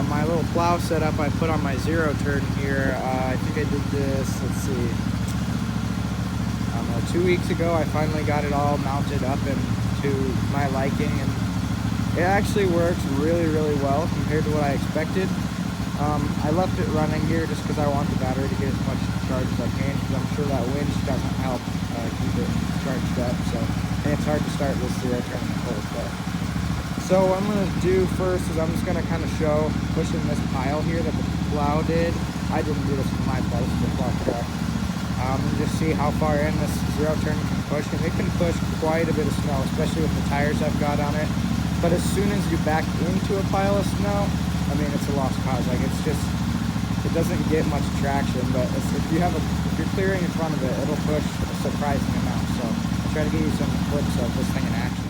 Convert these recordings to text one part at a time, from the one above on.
My little plow setup I put on my zero turn here. I think I did this, let's see, I don't know, 2 weeks ago. I finally got it all mounted up and to my liking, and it actually works really well compared to what I expected. I left it running here just because I want the battery to get as much charge as I can, because I'm sure that winch doesn't help keep it charged up. So, and it's hard to start this zero turn in the cold. But so what I'm going to do first is I'm just going to kind of show pushing this pile here that the plow did. I didn't do this with my plow, this is the plow truck. And just see how far in this zero turn can push, and it can push quite a bit of snow, especially with the tires I've got on it. But as soon as you back into a pile of snow, I mean, it's a lost cause. Like, it's just, it doesn't get much traction. But if you're clearing in front of it, it'll push a surprising amount. So I'll try to give you some clips of this thing in action.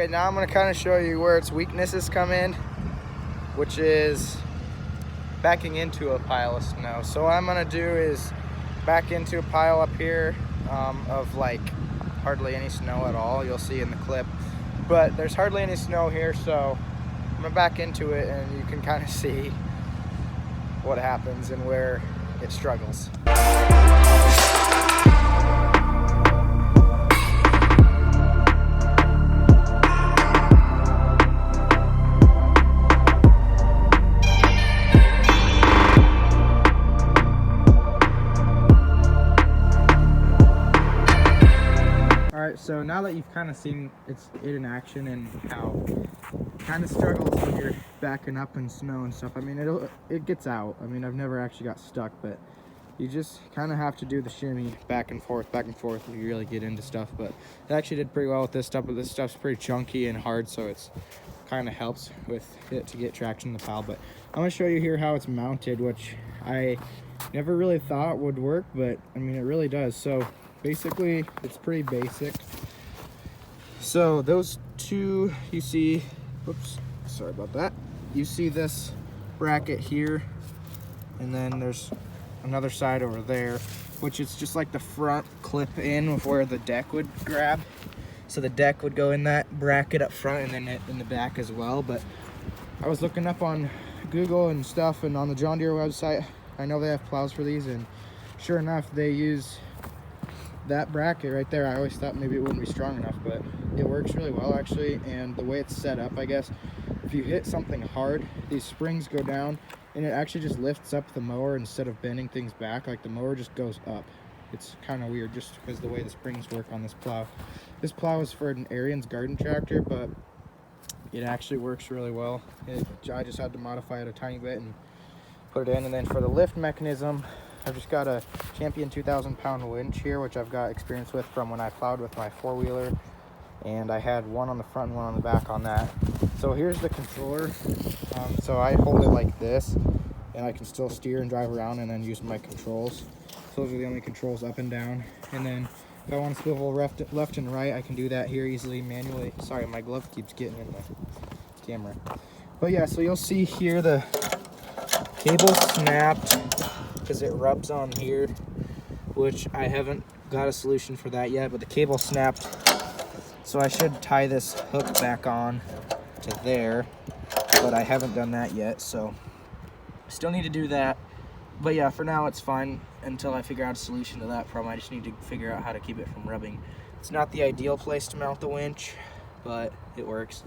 Now I'm going to kind of show you where its weaknesses come in, which is backing into a pile of snow. So what I'm going to do is back into a pile up here of like hardly any snow at all. You'll see in the clip, but there's hardly any snow here, so I'm going to back into it and you can kind of see what happens and where it struggles. So now that you've kind of seen it in action and how it kind of struggles when you're backing up in snow and stuff, I mean, it gets out. I mean, I've never actually got stuck, but you just kind of have to do the shimmy back and forth if you really get into stuff. But it actually did pretty well with this stuff, but this stuff's pretty chunky and hard, so it's kind of helps with it to get traction in the plow. But I'm going to show you here how it's mounted, which I never really thought would work, but I mean, it really does. So basically, it's pretty basic. So those two you see, whoops, sorry about that. You see this bracket here, and then there's another side over there, which is just like the front clip in of where the deck would grab. So the deck would go in that bracket up front and then in the back as well. But I was looking up on Google and stuff, and on the John Deere website, I know they have plows for these, and sure enough, they use that bracket right there. I always thought maybe it wouldn't be strong enough, but it works really well actually. And the way it's set up, I guess, if you hit something hard, these springs go down and it actually just lifts up the mower instead of bending things back. Like the mower just goes up. It's kind of weird just because the way the springs work on this plow. This plow is for an Ariens garden tractor, but it actually works really well. I just had to modify it a tiny bit and put it in. And then for the lift mechanism, I've just got a Champion 2,000 pound winch here, which I've got experience with from when I plowed with my four-wheeler, and I had one on the front and one on the back on that. So here's the controller. So I hold it like this, and I can still steer and drive around and then use my controls. So those are the only controls, up and down. And then if I want to swivel left and right, I can do that here easily, manually. Sorry, my glove keeps getting in the camera. But yeah, so you'll see here the cable snapped because it rubs on here, which I haven't got a solution for that yet, but the cable snapped. So I should tie this hook back on to there, but I haven't done that yet, so still need to do that. But yeah, for now it's fine until I figure out a solution to that problem. I just need to figure out how to keep it from rubbing. It's not the ideal place to mount the winch, but it works.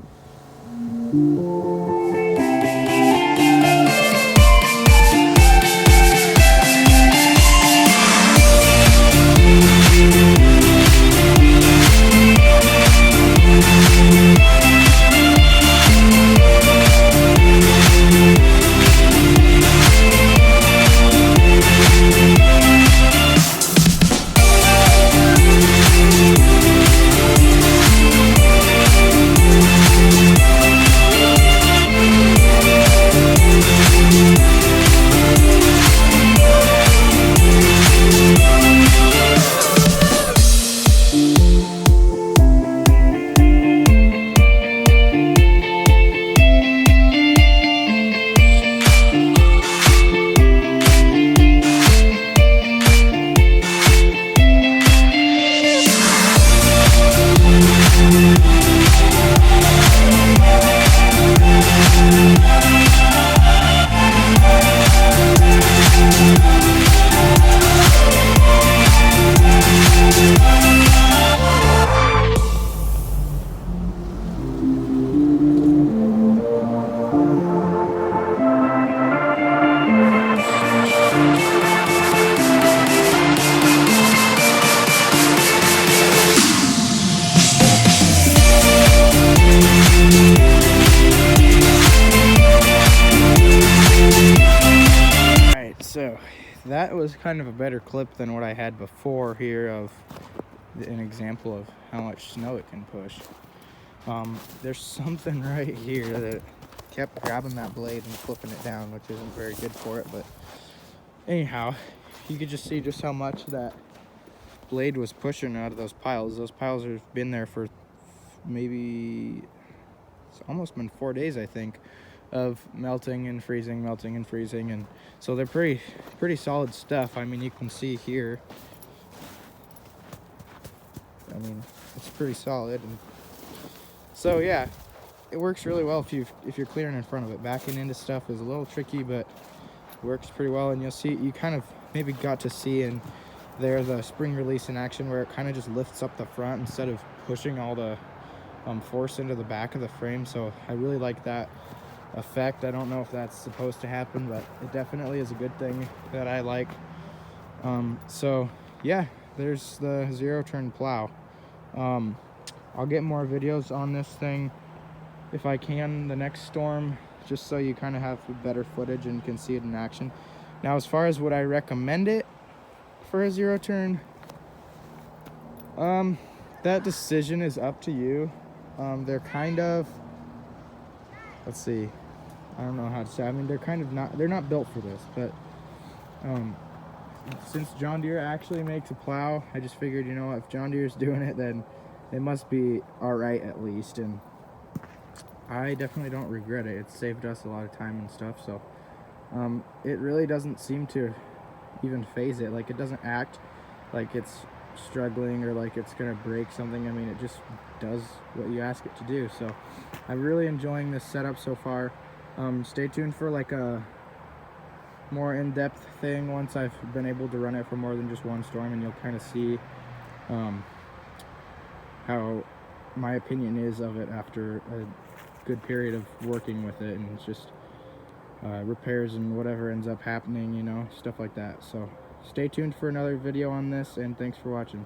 So that was kind of a better clip than what I had before here of an example of how much snow it can push. There's something right here that kept grabbing that blade and flipping it down, which isn't very good for it. But anyhow, you could just see just how much that blade was pushing out of those piles. Those piles have been there for maybe, it's almost been 4 days, I think, of melting and freezing, melting and freezing. And so they're pretty solid stuff. I mean, you can see here, I mean, it's pretty solid. And so yeah, it works really well if you're clearing in front of it. Backing into stuff is a little tricky, but works pretty well. And you'll see, you kind of maybe got to see in there the spring release in action, where it kind of just lifts up the front instead of pushing all the force into the back of the frame. So I really like that effect. I don't know if that's supposed to happen, but it definitely is a good thing that I like. So yeah, there's the zero turn plow. I'll get more videos on this thing if I can the next storm, just so you kind of have better footage and can see it in action. Now, as far as would I recommend it, for a zero turn? That decision is up to you. They're kind of, let's see, I don't know how to say. I mean, they're not built for this, but since John Deere actually makes a plow, I just figured, you know, if John Deere's doing it, then it must be all right at least. And I definitely don't regret it. It's saved us a lot of time and stuff. So it really doesn't seem to even phase it. Like, it doesn't act like it's struggling or like it's gonna break something. I mean, it just does what you ask it to do. So I'm really enjoying this setup so far. Stay tuned for like a more in-depth thing once I've been able to run it for more than just one storm, and you'll kind of see how my opinion is of it after a good period of working with it, and it's just repairs and whatever ends up happening, you know, stuff like that. So stay tuned for another video on this, and thanks for watching.